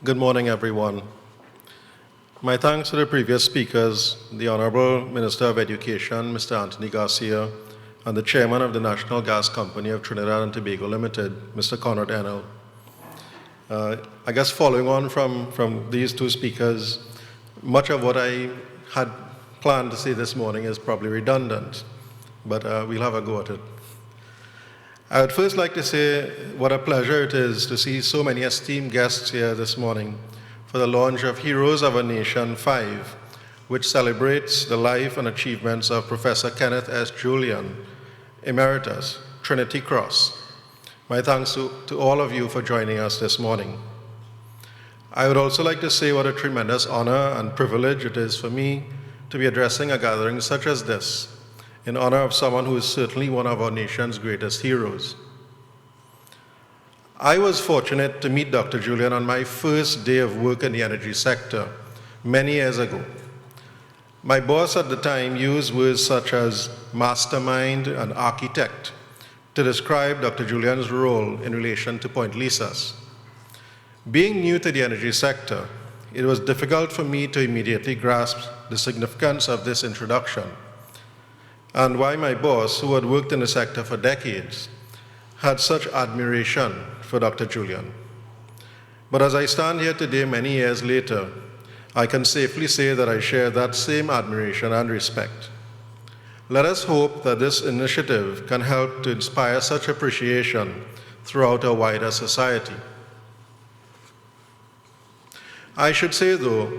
Good morning, everyone. My thanks to the previous speakers, the Honorable Minister of Education, Mr. Anthony Garcia, and the Chairman of the National Gas Company of Trinidad and Tobago Limited, Mr. Conrad Enel. I guess following on from these two speakers, much of what I had planned to say this morning is probably redundant, but we'll have a go at it. I would first like to say what a pleasure it is to see so many esteemed guests here this morning for the launch of Heroes of a Nation 5, which celebrates the life and achievements of Professor Kenneth S. Julien, Emeritus, Trinity Cross. My thanks to all of you for joining us this morning. I would also like to say what a tremendous honor and privilege it is for me to be addressing a gathering such as this, in honor of someone who is certainly one of our nation's greatest heroes. I was fortunate to meet Dr. Julien on my first day of work in the energy sector many years ago. My boss at the time used words such as mastermind and architect to describe Dr. Julien's role in relation to Point Lisas. Being new to the energy sector, it was difficult for me to immediately grasp the significance of this introduction, and why my boss, who had worked in the sector for decades, had such admiration for Dr. Julien. But as I stand here today, many years later, I can safely say that I share that same admiration and respect. Let us hope that this initiative can help to inspire such appreciation throughout our wider society. I should say, though,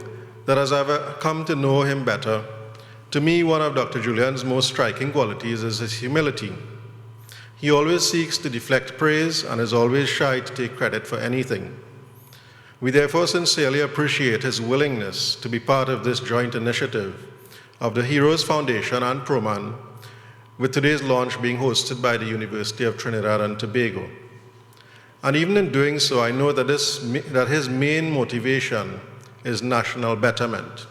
that as I've come to know him better, to me, one of Dr. Julien's most striking qualities is his humility. He always seeks to deflect praise and is always shy to take credit for anything. We therefore sincerely appreciate his willingness to be part of this joint initiative of the Heroes Foundation and ProMan, with today's launch being hosted by the University of Trinidad and Tobago. And even in doing so, I know that his main motivation is national betterment.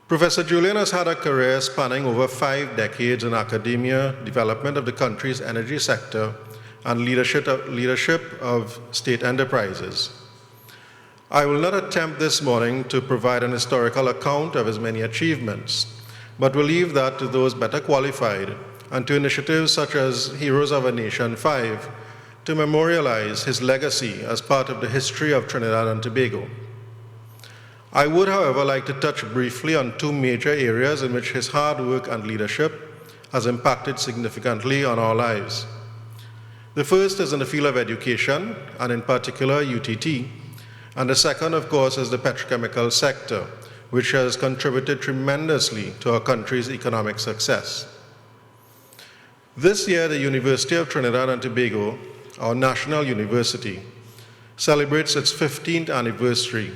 Professor Julien has had a career spanning over 5 decades in academia, development of the country's energy sector, and leadership of state enterprises. I will not attempt this morning to provide an historical account of his many achievements, but will leave that to those better qualified and to initiatives such as Heroes of a Nation 5 to memorialize his legacy as part of the history of Trinidad and Tobago. I would, however, like to touch briefly on 2 major areas in which his hard work and leadership has impacted significantly on our lives. The first is in the field of education, and in particular UTT, and the second, of course, is the petrochemical sector, which has contributed tremendously to our country's economic success. This year, the University of Trinidad and Tobago, our national university, celebrates its 15th anniversary,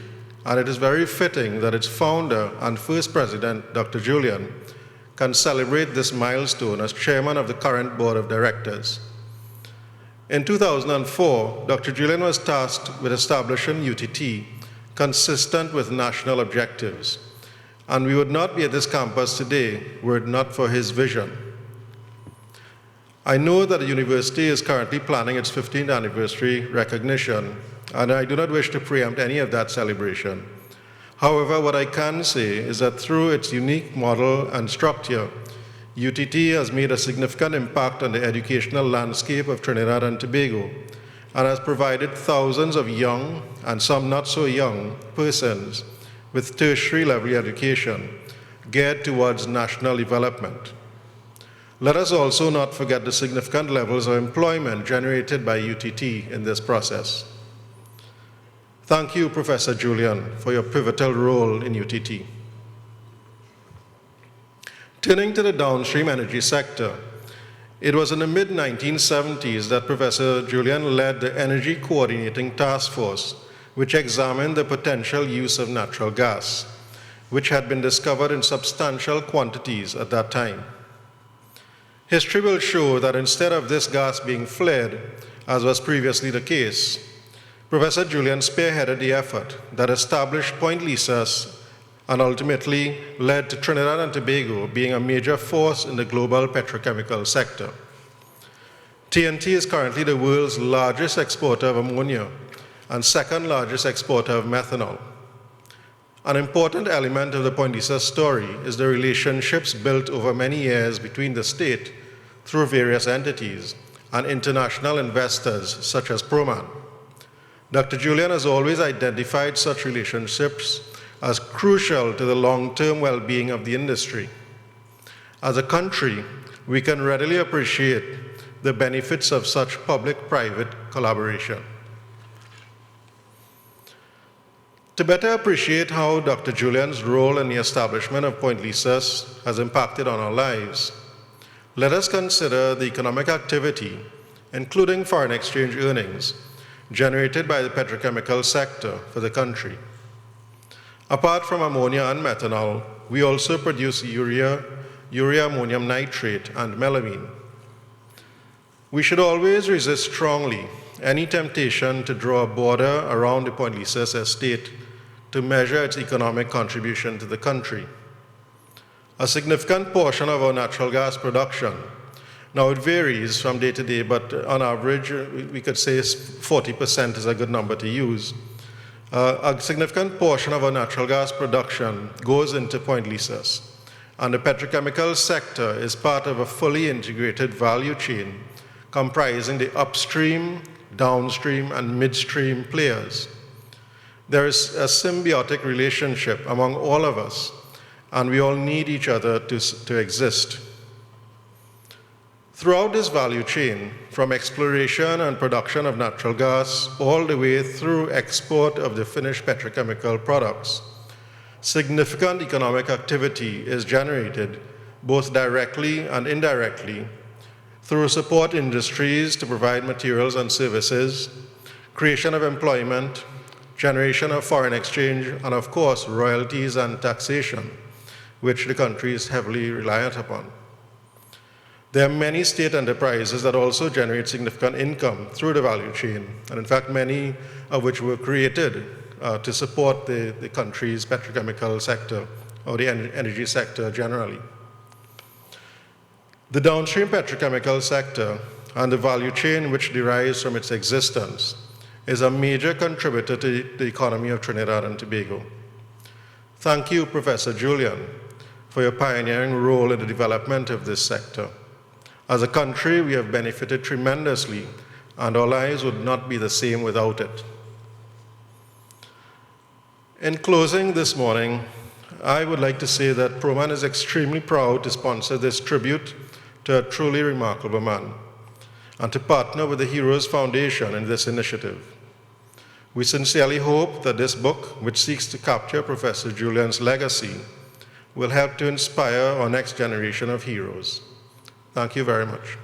and it is very fitting that its founder and first president, Dr. Julien, can celebrate this milestone as chairman of the current board of directors. In 2004, Dr. Julien was tasked with establishing UTT consistent with national objectives, and we would not be at this campus today were it not for his vision. I know that the university is currently planning its 15th anniversary recognition, and I do not wish to preempt any of that celebration. However, what I can say is that through its unique model and structure, UTT has made a significant impact on the educational landscape of Trinidad and Tobago and has provided thousands of young and some not so young persons with tertiary level education geared towards national development. Let us also not forget the significant levels of employment generated by UTT in this process. Thank you, Professor Julien, for your pivotal role in UTT. Turning to the downstream energy sector, it was in the mid-1970s that Professor Julien led the Energy Coordinating Task Force, which examined the potential use of natural gas, which had been discovered in substantial quantities at that time. History will show that instead of this gas being flared, as was previously the case, Professor Julien spearheaded the effort that established Point Lisas and ultimately led to Trinidad and Tobago being a major force in the global petrochemical sector. TNT is currently the world's largest exporter of ammonia and second largest exporter of methanol. An important element of the Point Lisa story is the relationships built over many years between the state, through various entities, and international investors such as Proman. Dr. Julien has always identified such relationships as crucial to the long-term well-being of the industry. As a country, we can readily appreciate the benefits of such public-private collaboration. To better appreciate how Dr. Julien's role in the establishment of Point Lisa has impacted on our lives, let us consider the economic activity, including foreign exchange earnings, generated by the petrochemical sector for the country. Apart from ammonia and methanol, we also produce urea ammonium nitrate, and melamine. We should always resist strongly any temptation to draw a border around the Point Lisa estate to measure its economic contribution to the country. A significant portion of our natural gas production, now it varies from day to day, but on average, we could say 40% is a good number to use. A significant portion of our natural gas production goes into Point Lisa, and the petrochemical sector is part of a fully integrated value chain comprising the upstream, downstream, and midstream players. There is a symbiotic relationship among all of us, and we all need each other to exist. Throughout this value chain, from exploration and production of natural gas all the way through export of the finished petrochemical products, significant economic activity is generated both directly and indirectly through support industries to provide materials and services, creation of employment, generation of foreign exchange, and of course, royalties and taxation, which the country is heavily reliant upon. There are many state enterprises that also generate significant income through the value chain, and in fact, many of which were created to support the country's petrochemical sector or the energy sector generally. The downstream petrochemical sector and the value chain which derives from its existence is a major contributor to the economy of Trinidad and Tobago. Thank you, Professor Julien, for your pioneering role in the development of this sector. As a country, we have benefited tremendously, and our lives would not be the same without it. In closing this morning, I would like to say that Proman is extremely proud to sponsor this tribute to a truly remarkable man and to partner with the Heroes Foundation in this initiative. We sincerely hope that this book, which seeks to capture Professor Julien's legacy, will help to inspire our next generation of heroes. Thank you very much.